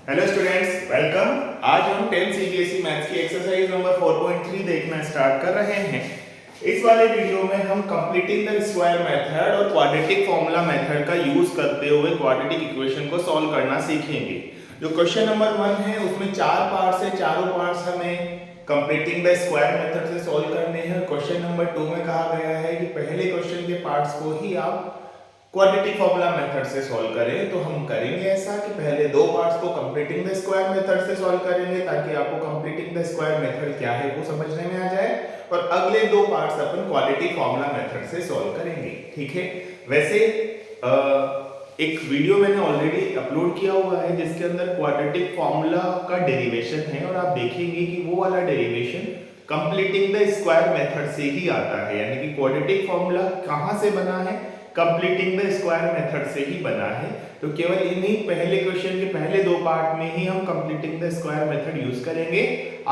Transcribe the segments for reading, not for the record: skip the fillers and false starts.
Hello students, welcome. आज हम 10 CBSE maths की एक्सरसाइज नंबर 4.3 देखना स्टार्ट कर रहे हैं। इस वाले वीडियो में हम कंप्लीटिंग द स्क्वायर मेथड और क्वाड्रेटिक फॉर्मूला मेथड का यूज करते हुए क्वाड्रेटिक इक्वेशन को सॉल्व करना सीखेंगे। जो क्वेश्चन नंबर 1 है उसमें चार पार्ट्स है, चारों पार्ट्स हमें कंप्लीटिंग द स्क्वायर मेथड से सॉल्व करने हैं। क्वेश्चन नंबर 2 में कहा गया है कि पहले क्वेश्चन के पार्ट्स को ही आप क्वाड्रेटिक फॉर्मूला मेथड से सॉल्व करें। तो हम करेंगे ऐसा कि पहले दो पार्ट्स को कंप्लीटिंग द स्क्वायर मेथड से सॉल्व करेंगे ताकि आपको कंप्लीटिंग द स्क्वायर मेथड क्या है वो समझने में आ जाए, और अगले दो पार्ट्स अपन क्वाड्रेटिक फॉर्मूला मेथड से सॉल्व करेंगे। ठीक है। वैसे एक वीडियो मैंने ऑलरेडी अपलोड किया हुआ है जिसके अंदर क्वाड्रेटिक फॉर्मूला का डेरिवेशन है, और आप देखेंगे कि वो वाला derivation completing the square method से ही आता है। यानी कि क्वाड्रेटिक फॉर्मूला कहां से बना है? कंप्लीटिंग द स्क्वायर मेथड से ही बना है। तो केवल इन्हीं पहले क्वेश्चन के पहले दो पार्ट में ही हम completing the square method use करेंगे।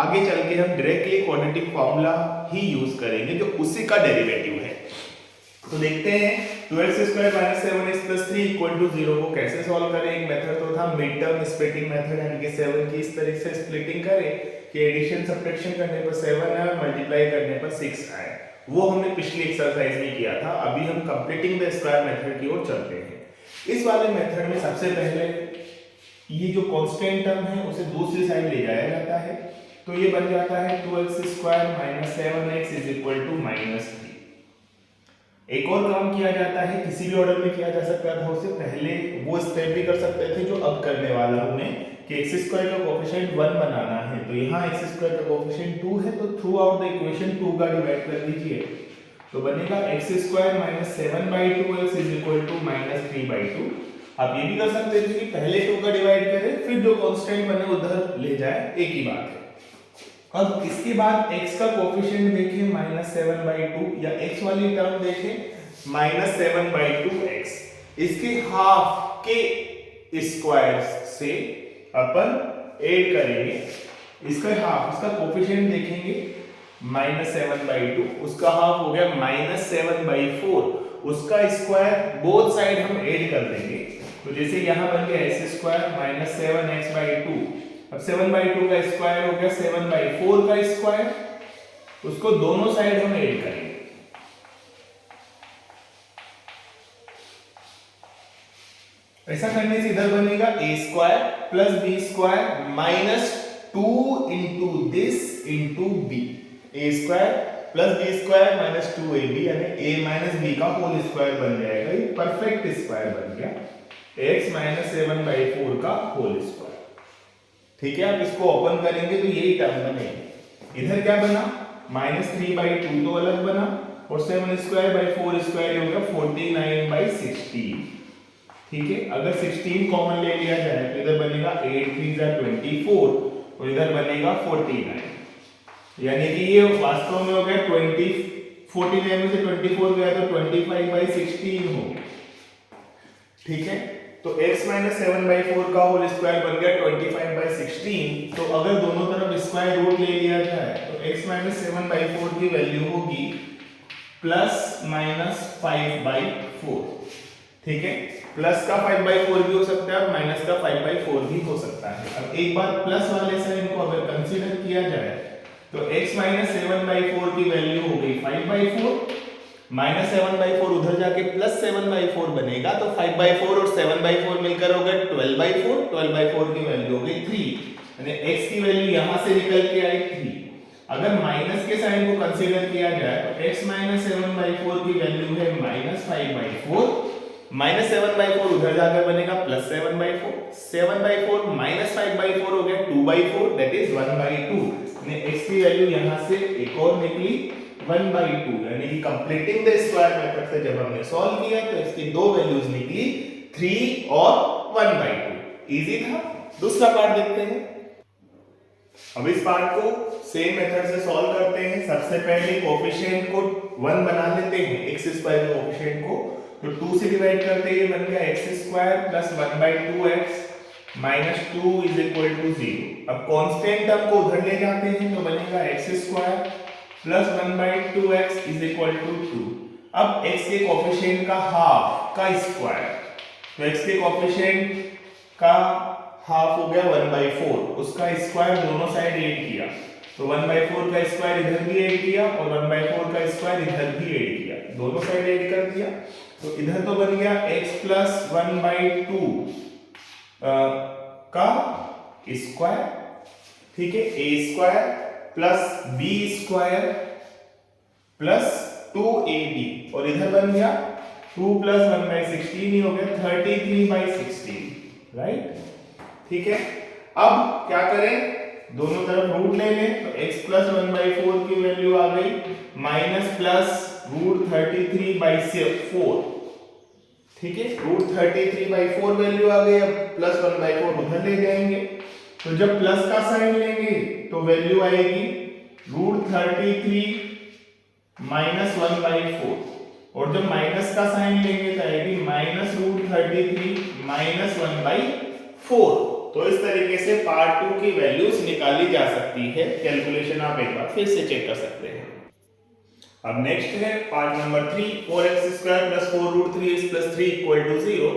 आगे चल के हम डायरेक्टली क्वाड्रेटिक फॉर्मूला ही यूज करेंगे जो उसी का डेरिवेटिव है। तो देखते हैं 12x² - 7x + 3 = 0 को कैसे सॉल्व करें। एक मेथड तो था मिड टर्म स्प्लिटिंग मेथड, यानी कि 7 की इस तरीके से स्प्लिटिंग करें कि एडिशन सब्ट्रैक्शन करने पर 7 आए और मल्टीप्लाई करने पर 6 आए। वो हमने पिछली एक्सरसाइज में किया था। अभी हम कंप्लीटिंग द स्क्वायर मेथड की ओर चलते हैं। इस वाले मेथड में सबसे पहले ये जो कांस्टेंट टर्म है उसे दूसरी साइड ले जाया जाता है। तो ये बन जाता है 2x² - 7x = -3। एक और काम किया जाता है, किसी भी ऑर्डर में किया जा सकता था उससे पहले, वो स्टेप भी कर सकते थे जो अब करने वाला हूं मैं, कि x² का कोएफिशिएंट 1 बनाना है। तो यहाँ x² का कोएफिशिएंट 2 है, तो थ्रू आउट द इक्वेशन 2 का डिवाइड कर दीजिए। तो बनेगा x² - 7/2x = -3/2। आप ये भी कर सकते थे कि पहले 2 का डिवाइड करें फिर जो कांस्टेंट बने उधर ले जाए, एक ही बात है। अब इसके बाद x का कोएफिशिएंट देखें -7/2, या x वाली टर्म देखें -7/2x। इसके हाफ के स्क्वायर से अपन ऐड करेंगे। इसका हाफ, इसका कोएफिशिएंट देखेंगे -7/2, उसका हाफ हो गया -7/4, उसका स्क्वायर बोथ साइड हम ऐड कर देंगे। तो जैसे यहां बन गया x² - 7x/2। अब 7/2 का स्क्वायर हो गया 7/4 का स्क्वायर, उसको दोनों साइड हम ऐड करेंगे। ऐसा करने से इधर बनेगा a² + b² - 2 into this into b। a² + b² - 2ab, यानी a - b का होल स्क्वायर बन जाएगा। ये परफेक्ट स्क्वायर बन गया x - 7/4 का होल स्क्वायर। ठीक है। आप इसको ओपन करेंगे तो यही टर्म बनेगी। इधर क्या बना? -3/2 तो अलग बना, और 7²/4² ये होगा 49/16। ठीक है। अगर 16 कॉमन ले लिया जाए तो इधर बनेगा 8 3 = 24, और इधर बनेगा 49। यानी कि ये वास्तव में हो गया 49 में से 24 गया तो 25/16 हो गया। ठीक है। तो x - 7/4 का होल स्क्वायर बन गया 25/16। तो अगर दोनों तरफ स्क्वायर रूट ले लिया जाए तो x - 7/4 की वैल्यू होगी ±5/4। ठीक है। प्लस का 5/4 भी हो सकता है और माइनस का 5/4 भी हो सकता है। अब एक बार प्लस वाले साइन को अगर कंसीडर किया जाए तो x - 7/4 की वैल्यू हो गई 5/4, -7/4 उधर जाके +7/4 बनेगा, तो 5/4 और 7/4 मिलकर हो गया 12/4। 12/4 की वैल्यू हो गई 3, यानी x की वैल्यू यहां से निकल के आई 3। अगर माइनस के साइन को कंसीडर किया जाए तो x - 7/4 की वैल्यू है -5/4, -7/4 उधर जाकर बनेगा +7/4, 7/4 - 5/4 हो गया 2/4, दैट इज 1/2। यानी x की वैल्यू यहां से एक और निकली 1/2। यानी कि कंप्लीटिंग द स्क्वायर मेथड से जब हमने सॉल्व किया तो इसकी दो वैल्यूज निकली 3 और 1/2। इजी था। दूसरा पार्ट देखते हैं। अब इस पार्ट को सेम मेथड से सॉल्व करते हैं। सबसे पहले कोएफिशिएंट को 1 बना लेते हैं, x² के कोएफिशिएंट को। तो 2 से डिवाइड करते हैं, बन गया x² + 1/2x - 2 = 0। अब कांस्टेंट टर्म को उधर ले जाते हैं तो बनेगा x² + 1/2x = 2। अब x के कोएफिशिएंट का हाफ का स्क्वायर, तो x के कोएफिशिएंट का हाफ हो गया 1/4, उसका स्क्वायर दोनों साइड 8 किया, तो 1/4 का स्क्वायर इधर भी 8 किया और 1/4 का स्क्वायर इधर भी 8 किया, दोनों साइड 8 कर दिया, तो इधर तो बन गया x प्लस 1/2 का स्क्वायर, ठीक है, a square plus b square plus 2ab, और इधर बन गया 2 प्लस 1/16 ही हो गया 33/16, राइट, ठीक है। अब क्या करें, दोनों तरफ रूट ले लें, तो x प्लस 1/4 की वैल्यू आ गई माइनस प्लस रूट 33/4, ठीक है, रूट 33/4 वैल्यू आ गई, अब प्लस 1/4 उधर ले जाएंगे, तो जब प्लस का साइन लेंगे तो वैल्यू आएगी रूट 33 माइनस 1/4, और जब माइनस का साइन लेंगे तो आएगी माइनस रूट 33 माइनस 1/4। तो इस तरीके से पार्ट 2 की वैल्यूज निकाली जा सकती है, कैलकुलेशन आप एक बार फिर से चेक कर सकते हैं। अब नेक्स्ट है पार्ट नंबर 3, 4x² + 4√3x + 3 = 0।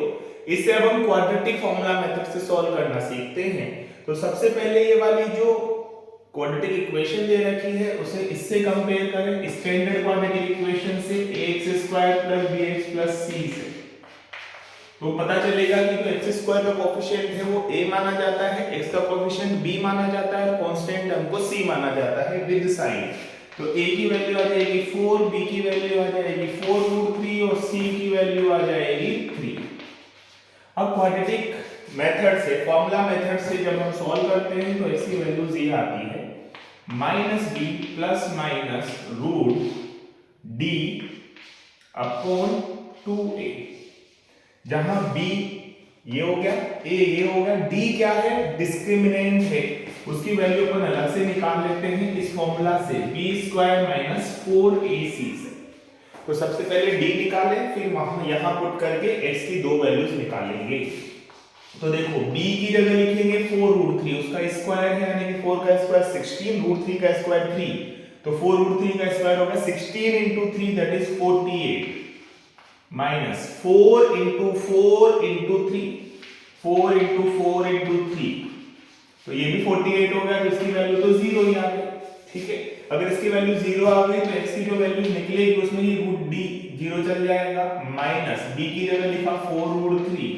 इससे अब हम क्वाड्रेटिक फॉर्मूला मेथड से सॉल्व करना सीखते हैं। तो सबसे पहले ये वाली जो क्वाड्रेटिक इक्वेशन दे रखी है उसे इससे कंपेयर करें, स्टैंडर्ड क्वाड्रेटिक इक्वेशन से ax² + bx + c से, तो पता चलेगा कि जो x² का कोएफिशिएंट है वो a माना जाता है, x का कोएफिशिएंट b माना जाता है, और कांस्टेंट टर्म को c माना जाता है विद साइन। तो a की वैल्यू आ जाएगी 4, b की वैल्यू आ जाएगी 4√3 और c की वैल्यू आ जाएगी 3। अब क्वाड्रेटिक मेथड से, फॉर्मूला मेथड से जब हम सॉल्व करते हैं तो इसकी वैल्यूज ये आती है -b plus minus root d upon 2a, जहां b ये हो गया, a ये हो गया, d क्या है, डिस्क्रिमिनेंट है, उसकी वैल्यू अपन अलग से निकाल लेते हैं इस फॉर्मूला से, b² - 4ac से। तो सबसे पहले d निकालें, फिर वहां यहां पुट करके x की दो वैल्यूज निकालेंगे। तो देखो b की जगह लिखेंगे 4√3, उसका स्क्वायर है यानी कि 4 का स्क्वायर 16, √3 का स्क्वायर 3, तो 4√3 का स्क्वायर होगा 16 × 3 दैट इज 48 माइनस 4 × 4 × 3, 4 × 4 × 3, तो ये भी 48 हो गया, तो इसकी वैल्यू तो 0 ही आ गई, ठीक है। अगर इसकी वैल्यू 0 आ गई तो x की जो वैल्यू निकलेगी उसमें ही रूट d 0 चल जाएगा, माइनस b की जगह लिखा 4√3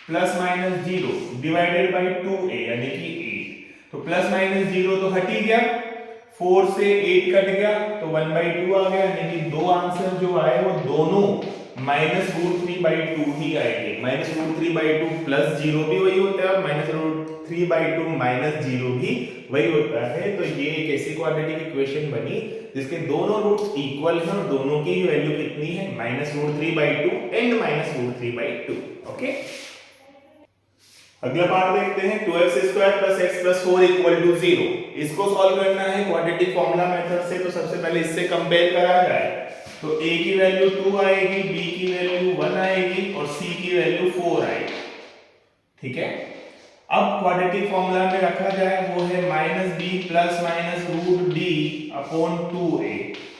plus minus 0 divided by 2a यानी कि 8, तो प्लस माइनस 0 तो हट ही गया, 4 से 8 कट गया तो 1/2 आ गया, यानी कि दो आंसर जो आए वो दोनों -√3/2 ही आएंगे। -√3/2 प्लस 0 भी वही होता है और -√3/2 माइनस 0 भी वही होता है। तो ये एक ऐसी क्वाड्रेटिक इक्वेशन बनी जिसके दोनों रूट्स इक्वल हैं और दोनों की वैल्यू कितनी है, -√3/2 एंड -√3/2। ओके, अगला पार्ट देखते हैं 2x² + x + 4 = 0। इसको सॉल्व करना है क्वाड्रेटिक फॉर्मूला मेथड से, तो सबसे पहले इससे कंपेयर करा जाए, तो a की वैल्यू 2 आएगी, b की वैल्यू 1 आएगी और c की वैल्यू 4 आएगी, ठीक है। अब क्वाड्रेटिक फॉर्मूला में रखा जाए वो है -b plus minus root d upon 2a,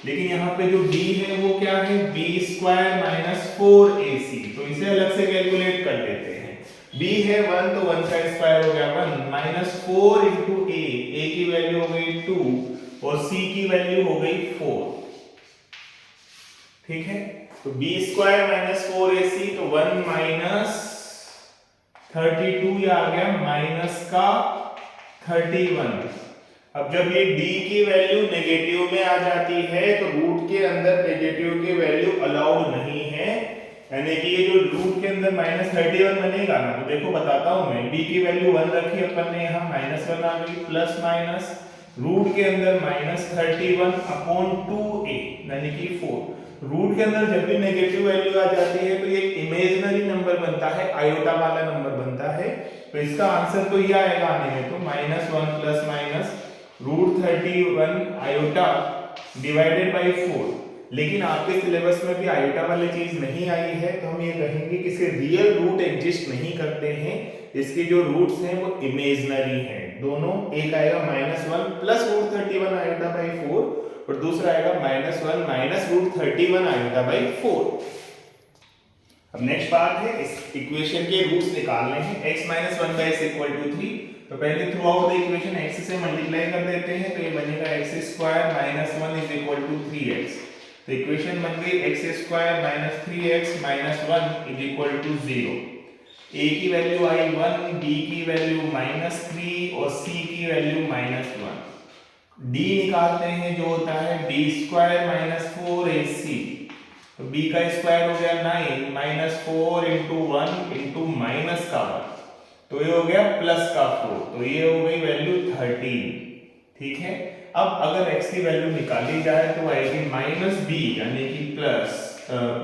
लेकिन यहाँ पे जो d है वो क्या है, b² - 4ac, तो इसे अलग से कैलकुलेट कर लेते हैं। b है 1 तो 1 का स्क्वायर हो गया 1 -4 × a, a की वैल्यू हो गई 2 और c की वैल्यू हो गई 4, ठीक है। तो b² - 4ac, तो 1 - 32 ये आ गया माइनस का 31। अब जब ये d की वैल्यू नेगेटिव में आ जाती है तो रूट के अंदर नेगेटिव की वैल्यू अलाउड नहीं है, यानी कि ये जो रूट के अंदर -31 बनेगा ना, तो देखो बताता हूं मैं, b की वैल्यू 1 रखी अपन ने, यहाँ -1 आ गई, प्लस माइनस रूट के अंदर -31 अपॉन 2a यानी कि 4। रूट के अंदर जब भी नेगेटिव वैल्यू आ जाती है तो ये इमेजिनरी नंबर बनता है, आयोटा वाला नंबर बनता है, तो इसका आंसर तो ये आएगा आने में, तो -1 plus minus √31 iota divided by 4। लेकिन आपके सिलेबस में भी आयोटा वाली चीज नहीं आई है, तो हम ये कहेंगे कि इसके रियल रूट एग्जिस्ट नहीं करते हैं, इसके जो रूट्स हैं वो इमेजिनरी हैं दोनों। एक आएगा -1 प्लस √31 आयोटा बाय 4 और दूसरा आएगा -1 माइनस √31 आयोटा बाय 4। अब नेक्स्ट पार्ट है, इस इक्वेशन के रूट्स निकालने हैं। x minus one by x equal to 3। तो पहले throughout the equation x से मल्टीप्लाई कर देते हैं, तो ये बनेगा x square minus 1 is equal to 3x। तो इक्वेशन बन गई x square minus 3x minus 1 is equal to 0। a की वैल्यू आई 1, b की वैल्यू माइनस 3 और c की वैल्यू माइनस 1। d निकालते हैं जो होता है b स्क्वायर माइनस 4ac। तो b का स्क्वायर हो गया 9 माइनस 4 इंटू 1 इंटू माइनस का 1, तो ये हो गया प्लस का 4, तो ये हो गई वैल्यू 13। ठीक है, अब अगर x की वैल्यू निकाली जाए तो आएगी माइनस b यानी कि प्लस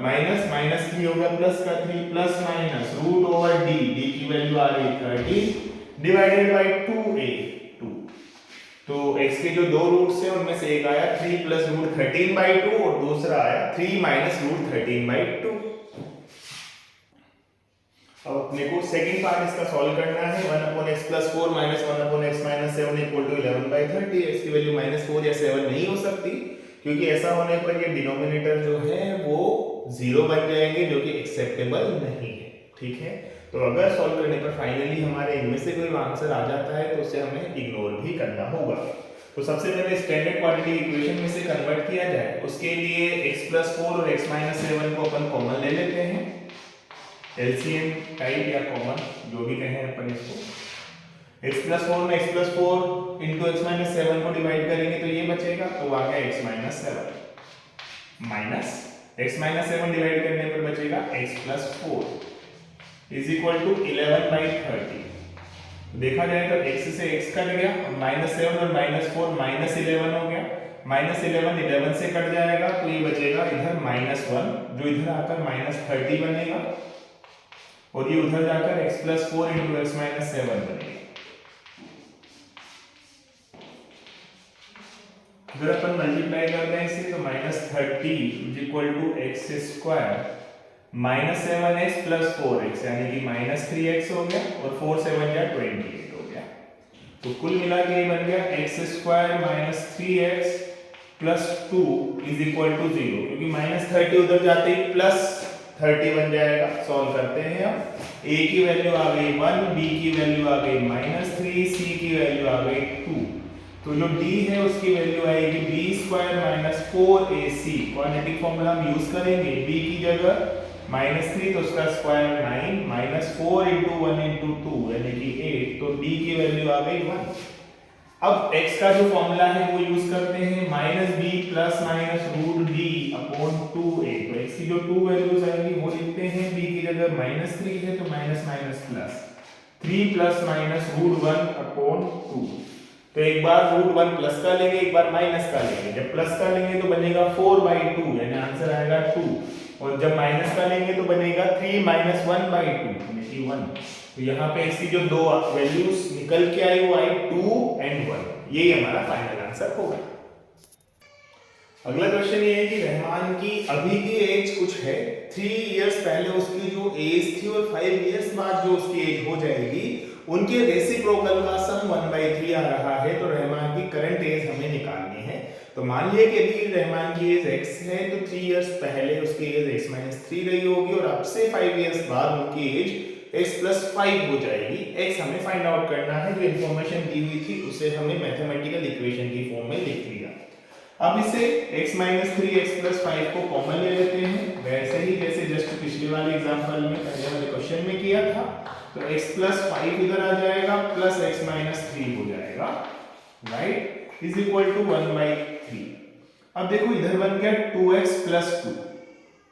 माइनस माइनस 3 हो गया प्लस का 3 plus minus root over d, d की वैल्यू आ गई 13 डिवाइडेड बाय 2a 2। तो x के जो दो रूट्स हैं उनमें से एक आया 3 प्लस रूट 13 बाई 2 और दूसरा आया 3 माइनस रूट 13 बाई 2। अब अपने को सेकंड पार्ट इसका सॉल्व करना है। 1 upon x plus 4 minus 1 upon x minus 7 equal to 11 by 30। x की वैल्यू माइनस 4 या 7 नहीं हो सकती, क्योंकि ऐसा होने पर ये डिनोमिनेटर जो है वो 0 बन जाएंगे, जो कि एक्सेप्टेबल नहीं है। ठीक है, तो अगर सॉल्व करने पर फाइनली हमारे इनमें से कोई आंसर आ जाता है तो उसे हमें इग्नोर भी करना होगा। तो सबसे पहले स्टैंडर्ड क्वाड्रेटिक इक्वेशन में से कन्वर्ट किया जाए, उसके लिए x प्लस 4 और x माइनस 7 को अपन कॉमन ले लेते हैं, एलसीएम टाइप या कॉमन जो भी कहें अपन इसको। x प्लस 4 में x plus 4 into x minus 7 को डिवाइड करेंगे तो ये बचेगा, तो आ गया x minus 7 minus x minus 7 divide करने पर बचेगा x plus 4 is equal to 11 by 30। देखा जाए तो x से x कट गया, माइनस 7 और माइनस 4 माइनस 11 हो गया, माइनस 11 से कट जाएगा तो ये बचेगा इधर माइनस 1, जो इधर आकर माइनस 30 बनेगा और ये उधर जाकर x plus 4 into x minus 7 बनेगा। अगर अपन मल्टीप्लाई करते हैं इसे तो minus 30 is equal to x square minus 7x plus 4x यानी कि माइनस 3x हो गया और 4 7 या 28 हो गया। तो कुल मिला के ये बन गया x square minus 3x plus 2 is equal to 0, क्योंकि माइनस 30 उधर जाते ही प्लस 30 बन जाएगा। सॉल्व करते हैं अब, a की वैल्यू आ गई 1, b की वैल्यू आ गई माइनस 3, c की वैल्यू आ गई 2। तो जो d है उसकी वैल्यू आएगी b square minus 4ac। Quadratic formula हम यूज करेंगे, b की जगह माइनस 3 तो उसका स्क्वायर 9 माइनस 4 इंटू 1 इंटू 2 यानी कि 8, तो d की वैल्यू आ गई 1। अब x का जो फॉर्मूला है वो यूज करते हैं minus b plus minus root d upon 2a। तो x की जो 2 वैल्यूज आएंगी वो लिखते हैं, b की जगह माइनस 3 है तो minus minus plus 3 plus minus root 1 upon 2। तो एक बार रूट 1 प्लस का लेंगे, एक बार माइनस का लेंगे। जब प्लस का लेंगे तो बनेगा 4 बाई 2 यानी आंसर आएगा 2, और जब माइनस का लेंगे तो बनेगा 3 माइनस 1 बाई 2 यानी कि 1। तो यहाँ पे इसकी जो दो वैल्यूज निकल के आई वो आई 2 एंड 1, यही हमारा फाइनल आंसर होगा। अगला क्वेश्चन ये है कि रहमान की अभी की एज कुछ है, 3 इयर्स पहले उसकी जो एज थी और 5 इयर्स बाद जो उसकी एज हो जाएगी, उनके रेसिप्रोकल का सम 1/3 आ रहा है। तो रहमान की करंट एज हमें निकालनी है। तो मान लिए कि अभी रहमान की एज x है, तो 3 इयर्स पहले उसकी एज x-3 रही होगी और अब से 5 इयर्स बाद उनकी एज x+5 हो जाएगी। x हमें फाइंड आउट करना है, जो इंफॉर्मेशन दी हुई थी उसे हमें मैथमेटिकल इक्वेशन की फॉर्म में लिख लिया। अब इसे x-3 x+5 को कॉमन ले लेते हैं, वैसे ही जैसे जस्ट पिछले वाले एग्जांपल में पहले वाले क्वेश्चन में किया था। तो x+5 इधर आ जाएगा प्लस x-3 हो जाएगा, राइट, इज इक्वल टू 1/3। अब देखो इधर बन गया 2x प्लस 2,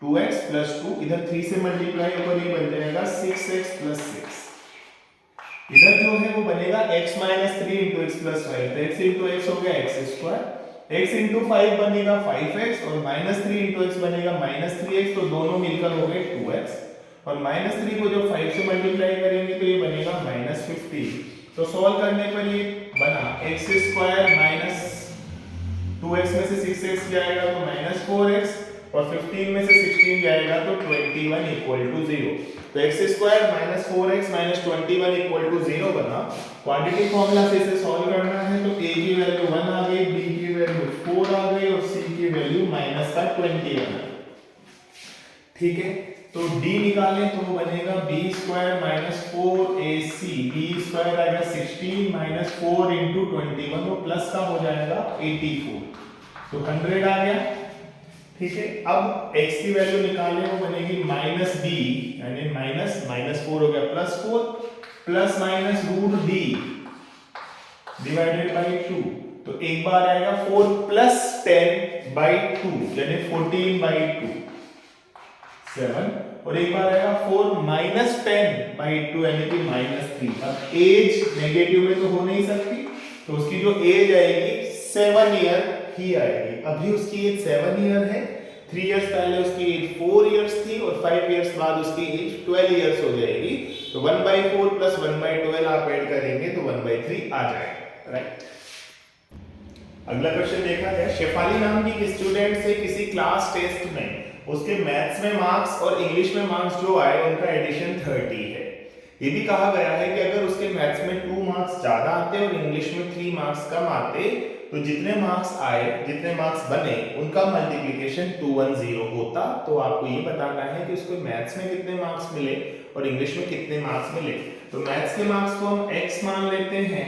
2x प्लस 2 इधर 3 से मल्टीप्लाई होकर ये बन जाएगा 6x प्लस 6। इधर जो है वो बनेगा x-3 इंटू x प्लस 5, तो x इंटू x हो गया x स्क्वायर, x इंटू 5 बनेगा 5x और -3 इंटू x बनेगा -3x, तो दोनों मिलकर हो गए 2x, और -3 को जब 5 से मल्टीप्लाई करेंगे तो ये बनेगा -15। तो सॉल्व करने पर ये बना x स्क्वायर माइनस 2x में से 6x जाएगा तो -4x, और 15 में से 16 जाएगा तो 21 इक्वल टू 0। तो x square -4x -21 equal to 0 बना। क्वाड्रेटिक फॉर्मूला से इसे सॉल्व करना है, तो a की वैल्यू 1 आ गई, b की वैल्यू 4 आ गई और c की वैल्यू -21। ठीक है, तो d निकालें तो वो बनेगा b square minus 4ac, b square आएगा 16 माइनस 4 इंटू 21, वो प्लस का हो जाएगा 84, तो 100 आ गया। ठीक है, अब x की वैल्यू निकालें, वो बनेगी माइनस b, यानी माइनस माइनस 4 हो गया plus 4, plus minus root d divided by 2, तो एक बार आएगा 4 प्लस 10 बाई 2 यानी 14 बाई 2 7, और एक बार आएगा 4 माइनस 10 बाई 2 यानी कि माइनस 3। अब एज नेगेटिव में तो हो नहीं सकती, तो उसकी जो एज आएगी 7 ईयर ही आएगी। अभी उसकी एज 7 ईयर है, 3 इयर्स पहले उसकी एज 4 इयर्स थी और 5 इयर्स बाद उसकी एज 12 इयर्स हो जाएगी। तो 1/4 प्लस 1/12 आप ऐड करेंगे तो 1/3 आ जाएगा, राइट। अगला क्वेश्चन देखा जाए, शेफाली नाम की एक स्टूडेंट से किसी क्लास टेस्ट में उसके मैथ्स में मार्क्स और इंग्लिश में मार्क्स जो आए उनका एडिशन 30 है। ये भी कहा गया है कि अगर उसके मैथ्स में 2 मार्क्स ज्यादा आते और इंग्लिश में 3 मार्क्स कम आते तो जितने मार्क्स आए, जितने मार्क्स बने, उनका मल्टीप्लिकेशन 210 होता। तो आपको ये बताना है कि उसको मैथ्स में कितने मार्क्स मिले और इंग्लिश में कितने मार्क्स मिले। तो मैथ्स के मार्क्स को हम x मान लेते हैं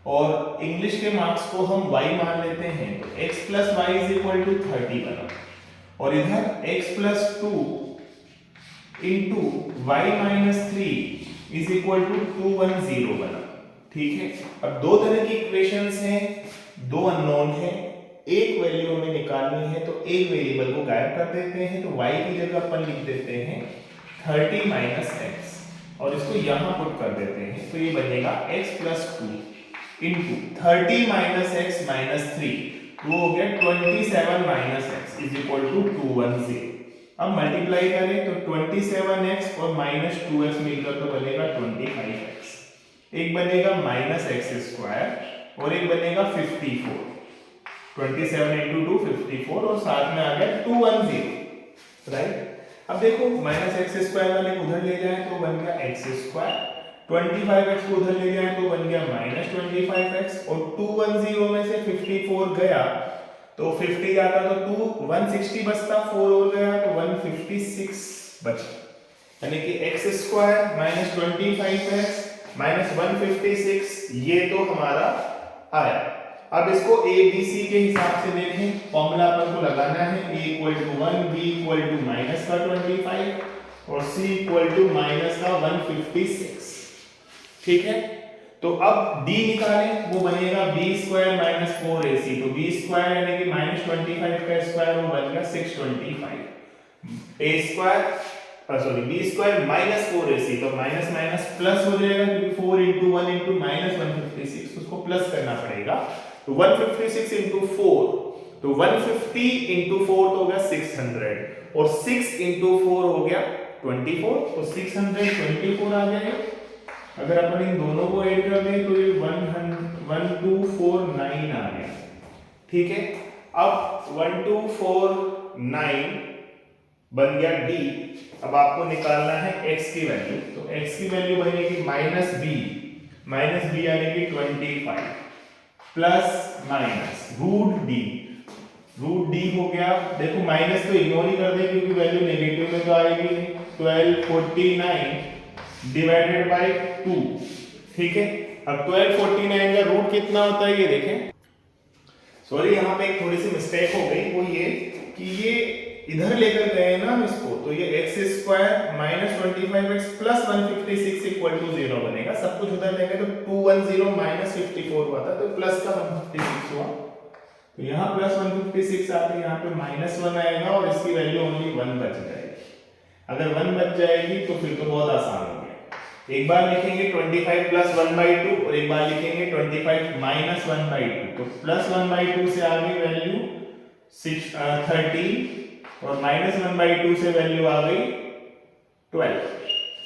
और इंग्लिश के मार्क्स को हम y मान लेते हैं, तो x plus y is equal to 30 बना, और इधर x plus 2 into y minus 3 is equal to 210 बना। ठीक है, अब दो तरह की इक्वेशंस हैं, दो अननोन है, एक वैल्यू हमें निकालनी है, तो एक वेरिएबल को गायब कर देते हैं, तो y की जगह अपन लिख देते हैं 30 माइनस x और इसको यहां पुट कर देते हैं, तो ये बनेगा x plus 2 into 30 minus x minus 3, वो हो गया 27 minus x is equal to 210। अब मल्टीप्लाई करें तो 27x और माइनस 2x मिलकर तो बनेगा 25x, एक बनेगा माइनस एक्स स्क्वायर और एक बनेगा 54, 27 इंटू 2 54 और साथ में आ गया 210, राइट। अब देखो माइनस एक्स स्क्वायर वाले को उधर ले जाए तो बन गया एक्स स्क्वायर, 25x को उधर ले जाए तो बन गया माइनस 25x, और 210 में से 54 गया तो 50 जाता तो 160 बचता, 4 और गया तो 156 बचा, यानी कि x square minus 25x minus 156 ये तो हमारा आया। अब इसको a b c के हिसाब से देखें, फॉर्मूला अपन को लगाना है, a equal to 1, b equal to minus का 25 और c इक्वल टू माइनस का 156। ठीक है, तो अब d निकालें, वो बनेगा b स्क्वायर माइनस 4ac, तो b स्क्वायर यानी कि माइनस 25 का स्क्वायर वो बन गया 625, a square sorry b square minus 4ac, तो माइनस माइनस प्लस हो जाएगा क्योंकि 4 इंटू 1 इंटू माइनस 156, उसको प्लस करना पड़ेगा, तो 156 इंटू 4, तो 150 इंटू 4 तो हो गया 600 और 6 इंटू 4 हो गया 24, तो 624 आ गया। अगर अपन इन दोनों को ऐड कर दें तो ये 1249 आ गया। ठीक है, अब 1249 बन गया d। अब आपको निकालना है x की वैल्यू, तो x की वैल्यू बनेगी माइनस b यानी कि 25 प्लस माइनस रूट d हो गया। देखो माइनस तो इग्नोर ही कर दे क्योंकि वैल्यू नेगेटिव में तो आएगी नहीं, 1249 डिवाइडेड बाय 2। ठीक है, अब 1249 का रूट कितना होता है ये देखें। सॉरी यहाँ पे एक थोड़ी सी मिस्टेक हो गई, वो ये कि ये इधर लेकर गए ना हम इसको, तो ये x square minus 25x plus 156 equal to 0 बनेगा। सब कुछ उधर लेंगे तो 210 माइनस 54 हुआ था, तो प्लस का 156 हुआ, तो यहाँ प्लस 156 आते यहाँ पे माइनस 1 आएगा और इसकी वैल्यू ओनली 1 बच जाएगी। अगर 1 बच जाएगी तो फिर तो बहुत आसान हो गया। एक बार लिखेंगे 25 प्लस 1/2 और एक बार लिखेंगे 25 माइनस 1/2, तो प्लस 1/2 से आगे वैल्यू 13 और माइनस 1/2 से वैल्यू आ गई 12।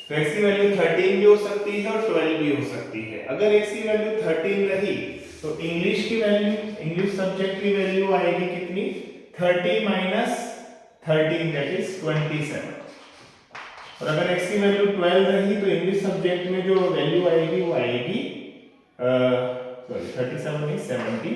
तो x की वैल्यू 13 भी हो सकती है और 12 भी हो सकती है। अगर x की वैल्यू 13 रही तो इंग्लिश की वैल्यू, इंग्लिश सब्जेक्ट की वैल्यू आएगी कितनी, 30 माइनस 13 दैट इज 27। और अगर x की वैल्यू 12 रही तो इंग्लिश सब्जेक्ट में जो वैल्यू आएगी वो आएगी सॉरी 37 नहीं 70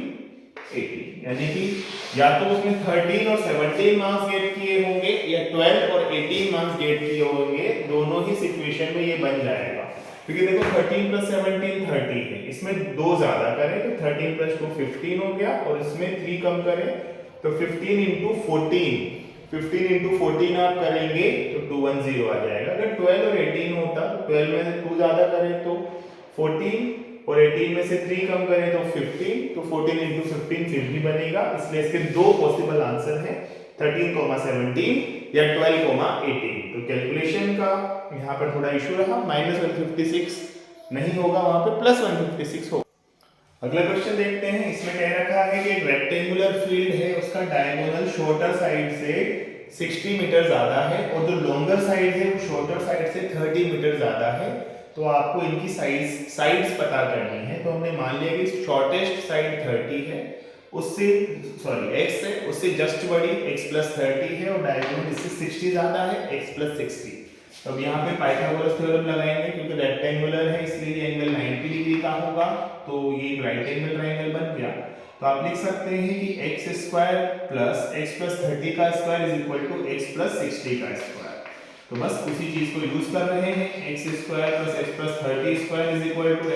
80। यानी कि या तो उसमें 13 और 17 मार्क्स गेट किए होंगे या 12 और 18 मार्क्स गेट किए होंगे, दोनों ही सिचुएशन में ये बन जाएगा। क्योंकि देखो 13 प्लस 17 30 है, इसमें 2 ज्यादा करें तो 13 प्लस 2 15 हो गया, और इसमें 3 कम करें तो 15 इंटू 14, 15 इंटू 14 आप करेंगे तो 210 आ जाएगा। अगर 12 और 18 होता तो 12 में से 2 ज्यादा करें तो 14, और 18 में से 3 कम करें तो 15, तो 14 इंटू 15 फिर भी बनेगा। इसलिए इसके दो पॉसिबल आंसर हैं, 13,17 या 12,18। तो कैलकुलेशन का यहाँ पर थोड़ा इशू रहा, -156 नहीं होगा, वहां पे +156 होगा। अगला क्वेश्चन देखते हैं। इसमें कह रखा है कि एक रेक्टेंगुलर फील्ड है, उसका डायगोनल शॉर्टर साइड से 60 मीटर ज्यादा है और जो लॉन्गर साइड है वो शॉर्टर साइड से 30 मीटर ज्यादा है। तो आपको इनकी साइड्स पता करनी है। तो हमने मान लिया कि शॉर्टेस्ट साइड 30 है, उससे x है, उससे जस्ट बड़ी x + 30 है, और डायगोनल इससे 60 ज्यादा है, x + 60। तो अब यहाँ पे पाइथागोरस थ्योरम लगाएंगे, क्योंकि रेक्टेंगुलर है इसलिए एंगल 90 डिग्री का होगा, तो ये राइट एंगल ट्रायंगल बन गया। तो आप लिख सकते हैं कि x² + x + 30 का स्क्वायर = x + 60 का स्क्वायर। तो बस उसी चीज को यूज कर रहे हैं, x² + x + 30 square =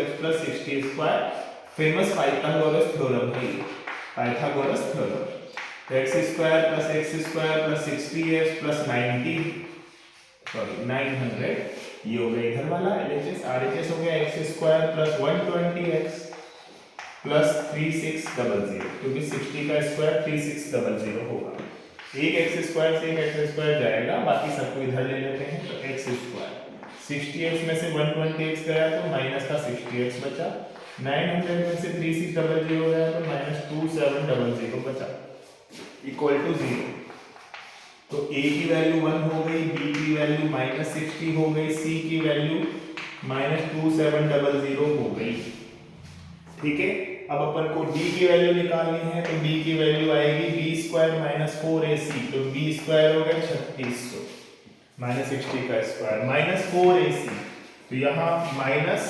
x + 60 square. Famous Pythagoras theorem है, पाइथागोरस थ्योरम। तो x² + x² + 60x + 90 900, ये हो गया इधर वाला LHS। RHS हो गया x² + 120x + 3600, क्योंकि 60 का स्क्वायर 3600 होगा। एक x² से एक x² जाएगा, बाकी सबको इधर ले लेते हैं। तो x², 60x में से 120x गया तो माइनस का 60x बचा, 900 में से 3600 गया तो -2700 बचा, = 0। तो a की वैल्यू 1 हो गई, b की वैल्यू -60 हो गई, c की वैल्यू -2700 हो गई। ठीक है, अब अपन को d की वैल्यू निकालनी है। तो d की वैल्यू आएगी b² - 4ac, तो b² हो गया 3600, -60 का स्क्वायर -4ac, तो यहाँ माइनस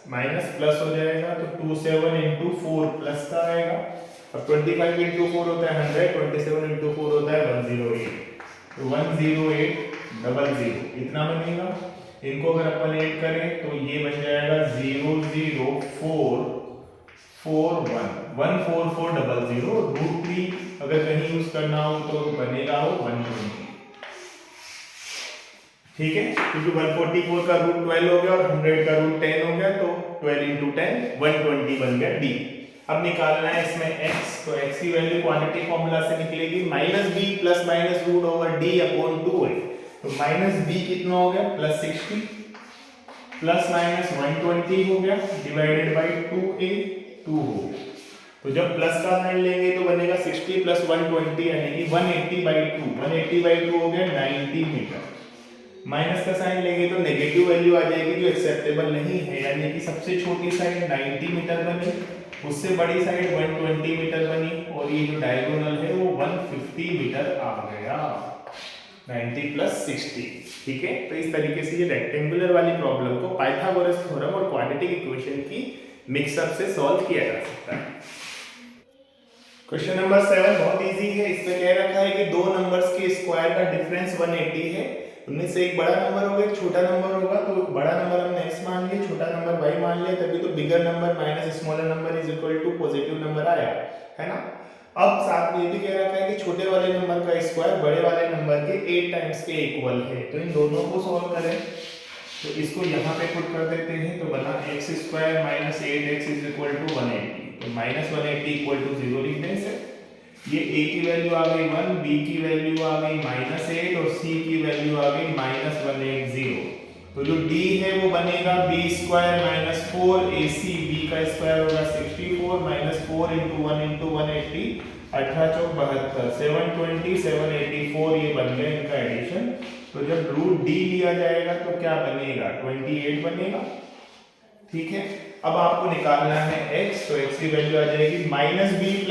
माइनस प्लस हो जाएगा, तो 27 इंटू 4 प्लस का आएगा। अब 25 इंटू 4 होता है 100, 27 इंटू 4 होता है 108, तो 10800 इतना बनेगा। इनको अगर अपन ऐड करें तो ये बन जाएगा 00441 √3 अगर कहीं यूज करना हो तो बनेगा वो 120। ठीक है, क्योंकि 144 का √12 हो गया और 100 का √10 हो गया, तो 12 इंटू 10 120 बन गया d। अब निकालना है इसमें x, तो x की वैल्यू क्वाड्रेटिक फॉर्मूला से निकलेगी -b ± √d/2 है। तो -b कितना हो गया +60 ±120 हो गया डिवाइडेड बाय 2a 2 हो गया। तो जब प्लस का साइन लेंगे तो बनेगा 60 + 120 यानी कि 180/2, 180/2 हो गया 90 मीटर। माइनस का साइन लेंगे तो नेगेटिव वैल्यू आ जाएगी जो एक्सेप्टेबल नहीं है, यानी कि सबसे छोटी साइड 90 मीटर बनी, उससे बड़ी साइड 120 मीटर बनी, और ये जो डायगोनल है वो 150 मीटर आ गया, 90 + 60। ठीक है, तो इस तरीके से ये रेक्टेंगुलर वाली प्रॉब्लम को पाइथागोरस थ्योरम और क्वाड्रेटिक इक्वेशन की मिक्सअप से सॉल्व किया जा सकता है। क्वेश्चन नंबर 7 बहुत इजी है। इसमें कह रखा है कि दो नंबर्स के स्क्वायर का डिफरेंस 180 है, उनमें से एक बड़ा नंबर होगा, एक छोटा नंबर होगा। तो बड़ा नंबर हमने x मान लिया, छोटा नंबर y मान लिया, तभी तो bigger number minus smaller number = positive number आया है ना। अब साथ में ये भी कह रखा है कि छोटे वाले नंबर का स्क्वायर बड़े वाले नंबर के 8 टाइम्स के इक्वल है। तो इन दोनों को सॉल्व करें, तो इसको यहाँ पे पुट कर देते हैं, तो बना x² - 8x = 180, तो -180 = 0 लिख दें इसे। ये a की वैल्यू आ गई 1, b की वैल्यू आ गई -8 और c की वैल्यू आ गई -180। तो जो d है वो बनेगा b² - 4ac, b का स्क्वायर होगा 64 -4 × 1 × 180, 18 × 4 72, 720 784, ये बन गया इनका एडिशन। तो जब √d लिया जाएगा तो क्या बनेगा 28 बनेगा। ठीक है, अब आपको निकालना है x, तो x की वैल्यू आ जाएगी -b ±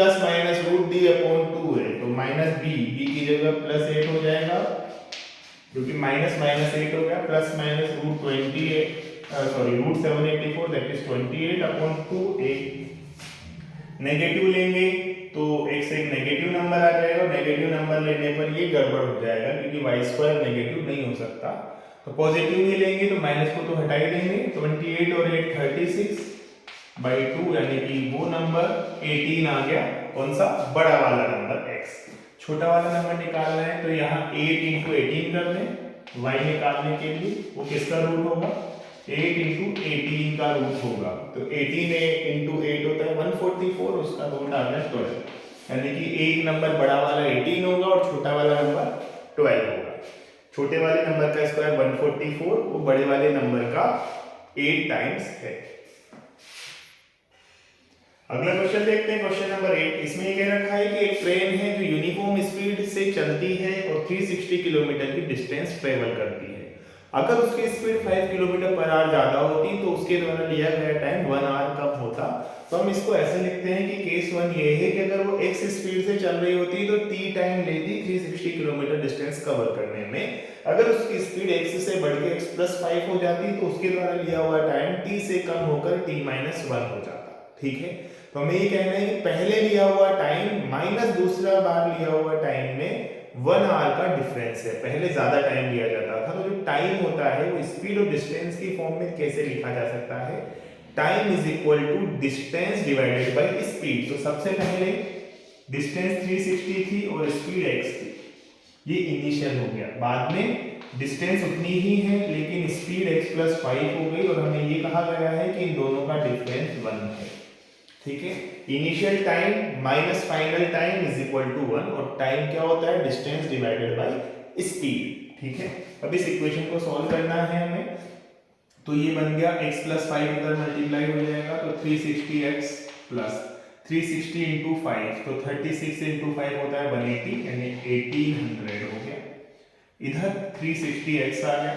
√d/2 है, तो -b की जगह +8 हो जाएगा, क्योंकि -8 हो गया, ±√784 दैट इज 28/2a। नेगेटिव लेंगे तो x एक नेगेटिव नंबर आ जाएगा और नेगेटिव नंबर लेने पर ये गड़बड़ हो जाएगा क्योंकि वाई स्क्वायर नेगेटिव नहीं हो सकता। तो पॉजिटिव ही लेंगे तो माइनस को तो हटा ही देंगे। 28 और 8 36/2 यानी कि वो नंबर 18 आ गया। कौन सा? बड़ा वाला नंबर x। छोटा वाला नंबर निकालना है तो यहाँ 8 इंटू 18 कर दें y निकालने के लिए। वो किसका रूट होगा? 8 इंटू 18 का रूट होगा। तो 18 इंटू 8 होता है 144, उसका रूट आ गया 12। यानी कि एक नंबर बड़ा वाला 18 होगा और छोटा वाला नंबर 12 होगा। छोटे वाले नंबर का स्क्वायर 144, वो बड़े वाले नंबर का 8 टाइम्स है। अगला क्वेश्चन देखते हैं, क्वेश्चन नंबर 8। इसमें ये कह रखा है कि एक ट्रेन है जो यूनिफॉर्म स्पीड से चलती है और 360 किलोमीटर की डिस्टेंस ट्रेवल करती है। अगर उसकी स्पीड 5 किलोमीटर पर आवर ज्यादा होती तो उसके द्वारा लिया गया टाइम 1 आवर कम होता। तो हम इसको ऐसे लिखते हैं कि केस 1 ये है कि अगर वो x स्पीड से चल रही होती तो t टाइम लेती 360 किलोमीटर डिस्टेंस कवर करने में। अगर उसकी स्पीड x से बढ़ के x + 5 हो जाती तो उसके द्वारा लिया हुआ टाइम t से कम होकर t - 1 हो जाता। ठीक है, तो हमें ये कहना है कि पहले लिया हुआ टाइम माइनस दूसरा बार लिया हुआ टाइम में 1 आवर का डिफरेंस है। पहले ज्यादा टाइम लिया जाता था, तो जो टाइम होता है वो स्पीड और डिस्टेंस की फॉर्म में कैसे लिखा जा सकता है? Time is equal to distance divided by speed. तो सबसे पहले डिस्टेंस 360 थी और स्पीड x थी, ये इनिशियल हो गया। बाद में डिस्टेंस उतनी ही है लेकिन स्पीड x + 5 हो गई और हमें ये कहा गया है कि इन दोनों का डिफरेंस 1 है। ठीक है, initial time minus final time is equal to 1 और टाइम क्या होता है? Distance divided by speed. ठीक है, अब इस इक्वेशन को सॉल्व करना है हमें। तो ये बन गया x + 5 इधर मल्टीप्लाई हो जाएगा तो 360x + 360 × 5 तो 36 × 5 होता है 180 यानी 1800 हो गया। इधर 360x आ गया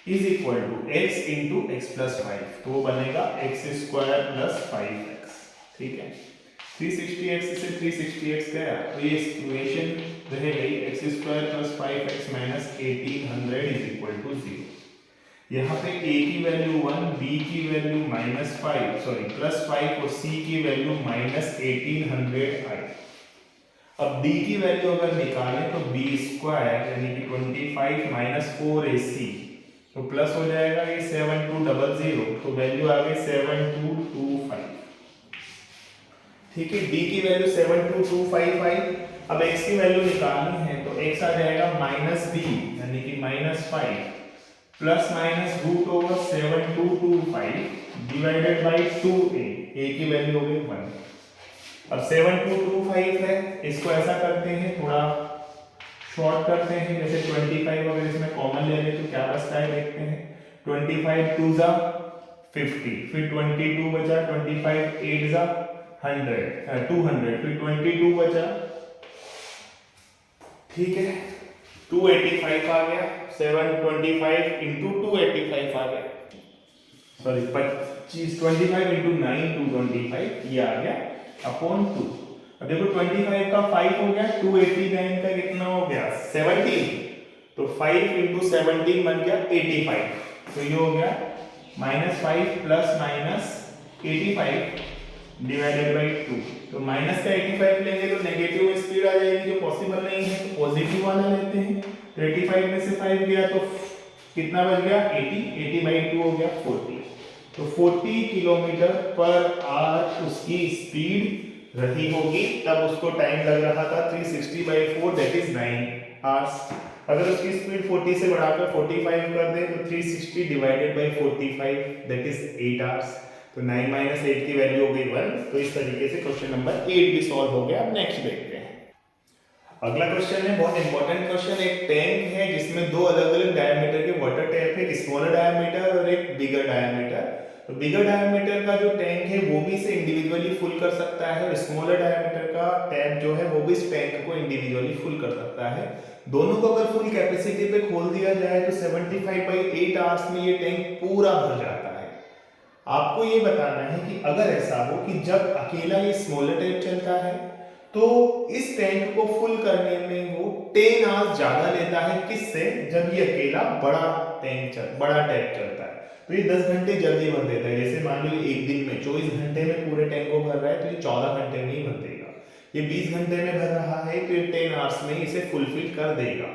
is equal to x into x + 5 तो वो बनेगा x² + 5x। ठीक है, 360x से 360x गया तो ये इक्वेशन रह गई x² + 5x - 1800 is equal to 0। यहाँ पे a की वैल्यू 1, b की वैल्यू +5 और c की वैल्यू -1800 आई। अब d की वैल्यू अगर निकालें तो b² यानी कि 25 - 4ac तो प्लस हो जाएगा ये 7200 तो वैल्यू आ गई 7225। ठीक है, d की वैल्यू 7225 आई। अब x की वैल्यू निकालनी है तो x आ जाएगा -b यानी कि -5 ± √7225 डिवाइडेड बाय 2a। a की वैल्यू हो गई 1। अब 7225 है, इसको ऐसा करते हैं थोड़ा शॉर्ट करते हैं, जैसे 25 अगर इसमें कॉमन ले लें तो क्या बचता है देखते हैं। 25 2 * 50 फिर 22 बचा, 25 8 * 100 200 फिर 22 बचा। ठीक है, 285 आ गया। 725 × 285 आ गया, सॉरी 25 × 9 225 ये आ गया अपॉन 2। अब देखो 25 का 5 हो गया, 289 का कितना हो गया 17 तो 5 × 17 बन गया 85 तो ये हो गया -5 ± 85 डिवाइडेड बाय 2। तो माइनस का 85 लेंगे तो नेगेटिव में स्पीड आ जाएगी जो पॉसिबल नहीं है, तो पॉजिटिव वाला लेते हैं। तो 85 में से 5 गया तो कितना बच गया 80 हो गया 40। तो 40 किलोमीटर पर आवर उसकी स्पीड रही होगी, तब उसको टाइम लग रहा था 360/4 दैट इज 9 आवर्स। अगर उसकी स्पीड 40 से बढ़ाकर 45 कर दे तो 360 divided by 45 that is 8 hours. तो 9 - 8 की वैल्यू हो गई 1। तो इस तरीके से क्वेश्चन नंबर 8 भी सॉल्व हो गया। अब नेक्स्ट देखते हैं। अगला क्वेश्चन है बहुत इंपॉर्टेंट क्वेश्चन। एक टैंक है जिसमें दो अलग अलग डायमीटर के वाटर टैप है, एक स्मॉलर डायमीटर और एक बिगर डायमीटर। तो बिगर डायमीटर का जो टैंक है वो भी इसे इंडिविजुअली फुल कर सकता है और स्मॉलर डायमीटर का टैप जो है वो भी इस टैंक को इंडिविजुअली फुल कर सकता है। दोनों को अगर फुल कैपेसिटी पे खोल दिया जाए तो 75/8 आवर्स में ये टैंक पूरा भर जाता है। आपको ये बताना है कि अगर ऐसा हो कि जब अकेला ये स्मॉलर टैप चलता है तो इस टैंक को फुल करने में वो 10 आवर्स ज्यादा लेता है। किससे? जब ये अकेला बड़ा टैप चलता है। तो ये 10 घंटे जल्दी भर देता है। जैसे मान लो एक दिन में 24 घंटे में पूरे टैंक को भर रहा है तो ये 14 घंटे में ही भर देगा। ये 20 घंटे में भर रहा है तो ये 10 आवर्स में इसे फुलफिल कर देगा।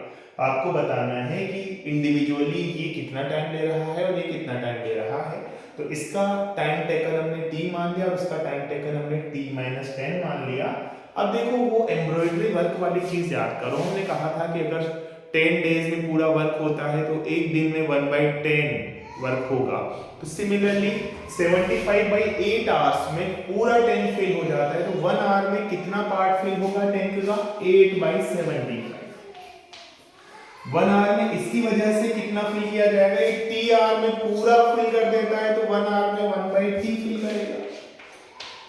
आपको बताना है कि इंडिविजुअली ये कितना टाइम ले रहा है और ये कितना टाइम ले रहा है। तो इसका टाइम टेकन हमने t मान लिया और इसका टाइम टेकन हमने t-10 मान लिया। अब देखो वो एम्ब्रॉयडरी वर्क वाली चीज याद करो। हमने कहा था कि अगर 10 डेज में पूरा वर्क होता है तो एक दिन में 1/10 वर्क होगा। तो सिमिलरली 75/8 आवर्स में पूरा टैंक फिल हो जाता है। तो 1 आवर में कितना पार्ट फिल होगा टैंक का? 8/75। 1 आवर में इसकी वजह से कितना फिल किया जाएगा? एक t आवर में पूरा फिल कर देता है तो 1 आवर में 1/t फिल करेगा।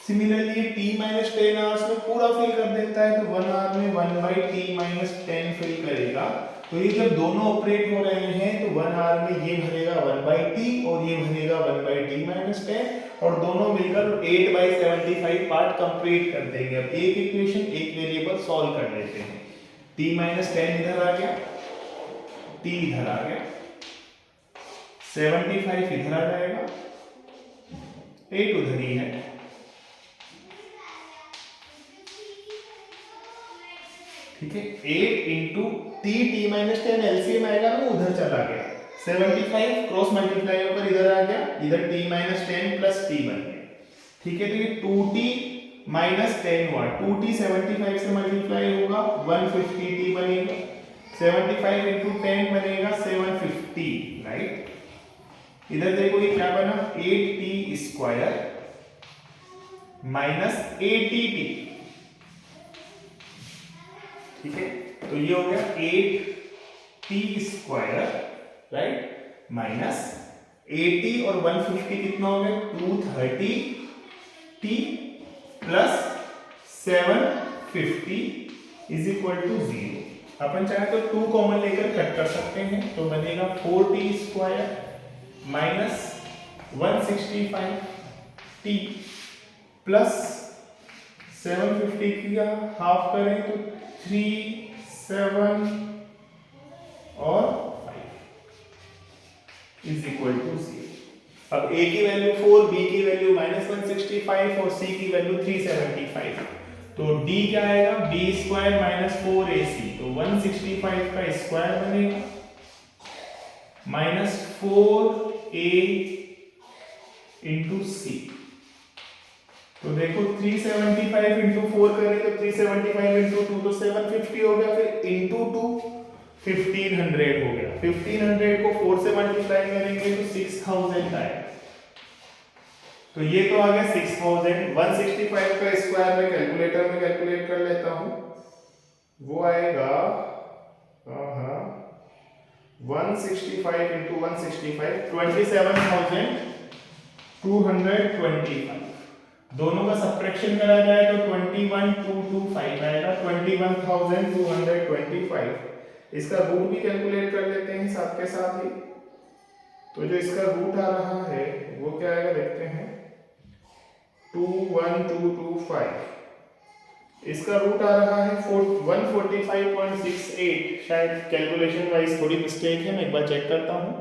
सिमिलरली t-10 आवर्स में पूरा फिल कर देता है तो 1 आवर में 1/t-10 फिल करेगा। तो ये जब दोनों ऑपरेट हो रहे हैं तो 1 आवर में ये भरेगा 1/t और ये भरेगा 1/t-10 और दोनों मिलकर 8/75 पार्ट कंप्लीट कर देंगे। अब एक इक्वेशन एक वेरिएबल सॉल्व कर लेते हैं। t-10 इधर आ गया, t इधर आ गया, 75 इधर आ जाएगा, 8 उधर ही है। ठीक है, 8 इंटू t-10 एलसीएम आएगा ना, उधर चला गया। 75 क्रॉस मल्टीप्लाई होकर इधर आ गया, इधर t-10 प्लस t बन गया। ठीक है, तो ये 2t-10 हुआ। 2t 75 से मल्टीप्लाई होगा 150t बनेगा। 75 इंटू 10 बनेगा 750, राइट। इधर देखो ये क्या बना, 8t स्क्वायर माइनस 80t। ठीक है, तो ये हो गया 8t स्क्वायर, राइट, माइनस 80 और 150 कितना हो गया? 230t plus 750 is equal to 0। अपन चाहे तो 2 कॉमन लेकर कट कर सकते हैं तो बनेगा 4t square minus 165t plus 750 का हाफ करें तो 3, 7 और 5 इज इक्वल टू 0। अब a की वैल्यू 4, b की वैल्यू -165 और c की वैल्यू 375। तो d क्या आएगा? b स्क्वायर माइनस 4ac, तो 165 का स्क्वायर बनेगा माइनस 4a इंटू c। तो देखो 375 इंटू 4 करें तो 375 इंटू 2 तो 750 हो गया, फिर इंटू 2 1500 हो गया। 1500 को 4 से मल्टीप्लाई करेंगे तो 6000 आएगा। तो ये तो आ गया 6000। 165 का स्क्वायर में कैलकुलेटर में कैलकुलेट कर लेता हूं, वो आएगा 165 इंटू 165 27225। दोनों का सब्ट्रैक्शन करा जाए तो 21225 आएगा, 21225। इसका रूट भी कैलकुलेट कर लेते हैं साथ के साथ ही। तो जो इसका रूट आ रहा है वो क्या आएगा देखते हैं, 21225। इसका रूट आ रहा है 145.68। शायद कैलकुलेशन वाइज थोड़ी मिस्टेक है, मैं एक बार चेक करता हूँ।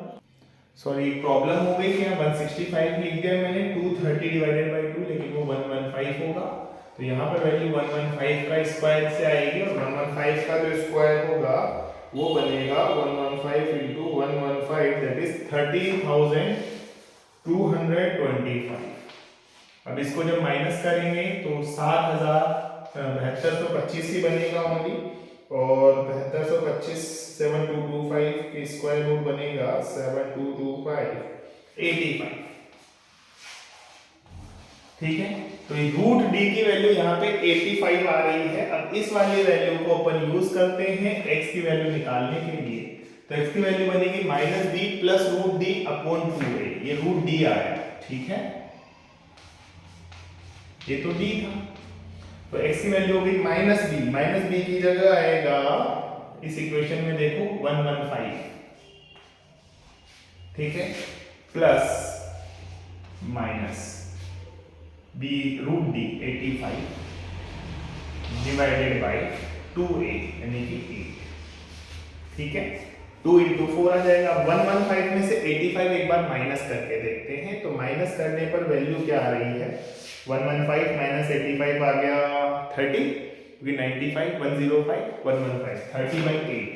सॉरी, प्रॉब्लम हो गई कि 165 लिख दिया मैंने, 230 डिवाइडेड बाय 2, लेकिन वो 115 होगा। तो यहाँ पर वैल्यू 115 का स्क्वायर से आएगी और 115 का जो स्क्वायर होगा वो बनेगा 115 इंटू 115, दैट इज 30,225। अब इसको जब माइनस करेंगे तो 7225 ही बनेगा ओनली, और 7225 7225 के स्क्वायर रूट बनेगा 7225 85। ठीक है, तो ये रूट डी की वैल्यू यहाँ पे 85 आ रही है। अब इस वाली वैल्यू को अपन यूज करते हैं x की वैल्यू निकालने के लिए। तो x की वैल्यू बनेगी -b plus root d upon 2a। ये रूट डी आया, ठीक है, ये तो d था। तो x की वैल्यू होगी -b की जगह आएगा इस इक्वेशन में देखो 115, ठीक है, plus minus b root d 85 divided by 2a यानी कि 8। ठीक है, 2 इंटू 4 आ जाएगा। 115 में से 85 एक बार माइनस करके देखते हैं, तो माइनस करने पर वैल्यू क्या आ रही है, 115 माइनस 85 आ गया 30, क्योंकि 95 105 115 30/8,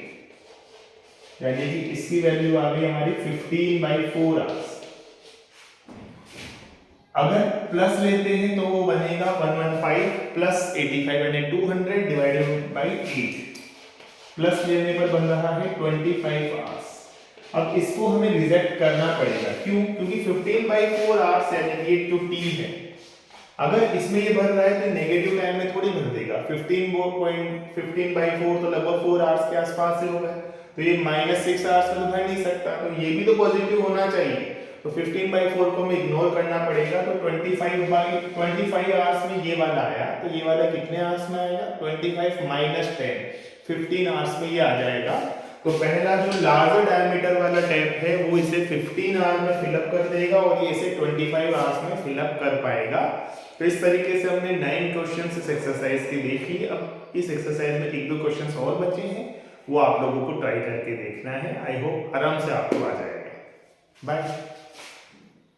यानी कि इसकी वैल्यू आ गई हमारी 15/4 आवर्स। अगर प्लस लेते हैं तो वो बनेगा 115 प्लस 85 यानी 200 डिवाइडेड बाई 8, प्लस लेने पर बन रहा है 25 आवर्स। अब इसको हमें रिजेक्ट करना पड़ेगा, क्यों, क्योंकि 15/4 आवर्स यानी कि ये जो t है, अगर इसमें ये भर रहा है तो नेगेटिव टाइम में थोड़ी भर देगा। 15/4 तो लगभग 4 आवर्स के आसपास से होगा, तो ये -6 आवर्स में तो भर नहीं सकता, तो ये भी तो पॉजिटिव होना चाहिए। तो 15/4 को हमें इग्नोर करना पड़ेगा, तो 25 आवर्स में ये वाला आया, तो ये वाला कितने आवर्स में आएगा, 25 माइनस 10 15 आवर्स में ये आ जाएगा। तो पहला जो लार्जर डायमीटर वाला टैप है वो इसे 15 आवर्स में फिलअप कर देगा और ये इसे 25 आवर्स में फिलअप कर पाएगा। तो इस तरीके से हमने 9 क्वेश्चंस इस एक्सरसाइज के देख लिए। अब इस एक्सरसाइज में 1-2 क्वेश्चंस और बचे हैं, वो आप लोगों को ट्राई करके देखना है। आई होप आराम से आपको आ जाएगा। बाय।